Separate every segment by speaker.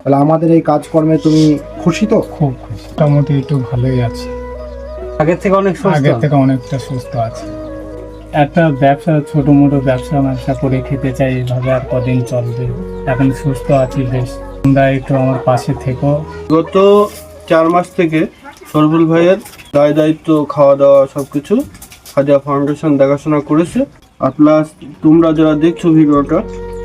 Speaker 1: তাহলে আমাদের এই কাজকর্মে তুমি খুশি তো?
Speaker 2: খুব খুশি, মোটামুটি একটু ভালোই আছে,
Speaker 3: আগের থেকে অনেক সুস্থ।
Speaker 2: আগের থেকে অনেকটা সুস্থ আছে। একটা ব্যবসা, ছোট মোটো ব্যবসা করে খেতে চাই, এইভাবে আর কদিন চলবে। এখন সুস্থ আছি বেশ, তোমরা একটু আমার পাশে থেকো।
Speaker 4: গত 4 মাস থেকে সরবুল ভাইয়ের দায়িত্ব, খাওয়া দাওয়া সবকিছু হাদিয়া ফাউন্ডেশন দেখাশোনা করেছে। আর প্লাস তোমরা যারা দেখছো ভিডিওটা,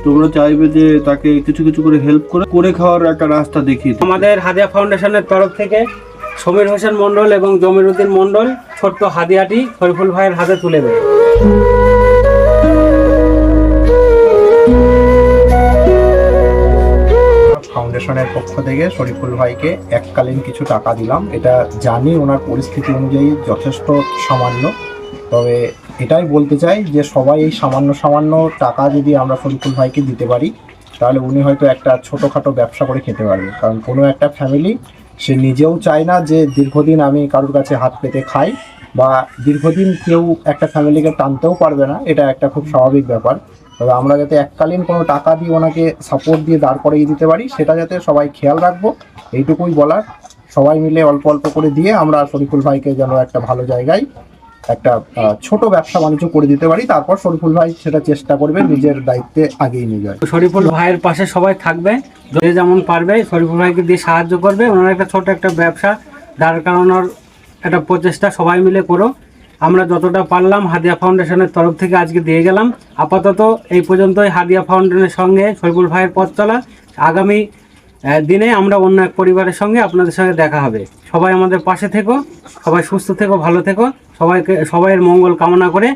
Speaker 4: তোমরা চাইবে যে তাকে কিছু কিছু করে হেল্প করে খাওয়ার একটা রাস্তা দেখিয়ে দিতে।
Speaker 3: আমাদের হাদিয়া ফাউন্ডেশনের তরফ থেকে সমীর হোসেন মণ্ডল এবং জমির উদ্দিন মণ্ডল ছোট্ট হাদিয়াটি শরীফুল ভাইয়ের হাতে তুলে দেয়।
Speaker 1: ফাউন্ডেশনের পক্ষ থেকে শরীফুল ভাইকে এককালীন কিছু টাকা দিলাম। এটা জানি ওনার পরিস্থিতি অনুযায়ী যথেষ্ট সামান্য, তবে এটাই বলতে চাই যে সবাই এই সামান্য সামান্য টাকা যদি আমরা শরীফুল ভাইকে দিতে পারি, তাহলে উনি হয়তো একটা ছোটোখাটো ব্যবসা করে খেতে পারবে। কারণ কোনো একটা ফ্যামিলি সে নিজেও চায় না যে দীর্ঘদিন আমি কারোর কাছে হাত পেতে খাই, বা দীর্ঘদিন কেউ একটা ফ্যামিলিকে টানতেও পারবে না, এটা একটা খুব স্বাভাবিক ব্যাপার। তবে আমরা যাতে এককালীন কোনো টাকা দিয়ে ওনাকে সাপোর্ট দিয়ে দাঁড় করিয়ে দিতে পারি, সেটা যাতে সবাই খেয়াল রাখবো, এইটুকুই বলার। সবাই মিলে অল্প অল্প করে দিয়ে আমরা শরীফুল ভাইকে যেন একটা ভালো জায়গায় একটা ছোট ব্যবসা বাণিজ্য করে দিতে পারি। তারপর শরীফুল ভাই সেটা চেষ্টা করবে নিজের দায়িত্বে আগেই নিয়ে যায়।
Speaker 3: শরীফুল ভাইয়ের পাশে সবাই থাকবে, যে যেমন পারবে শরীফুল ভাইকে দিয়ে সাহায্য করবে। ওনার একটা ছোট একটা ব্যবসা দাঁড় করানোর একটা প্রচেষ্টা সবাই মিলে করো। আমরা যতটা পারলাম হাদিয়া ফাউন্ডেশনের তরফ থেকে আজকে দিয়ে গেলাম। আপাতত এই পর্যন্তই হাদিয়া ফাউন্ডেশনের সঙ্গে শরীফুল ভাইয়ের পথ চলা। আগামী দিনে আমরা অন্য এক পরিবারের সঙ্গে আপনাদের সঙ্গে দেখা হবে। সবাই আমাদের পাশে থেকো, সবাই সুস্থ থেকো, ভালো থেকো, সবাইয়ের মঙ্গল কামনা করে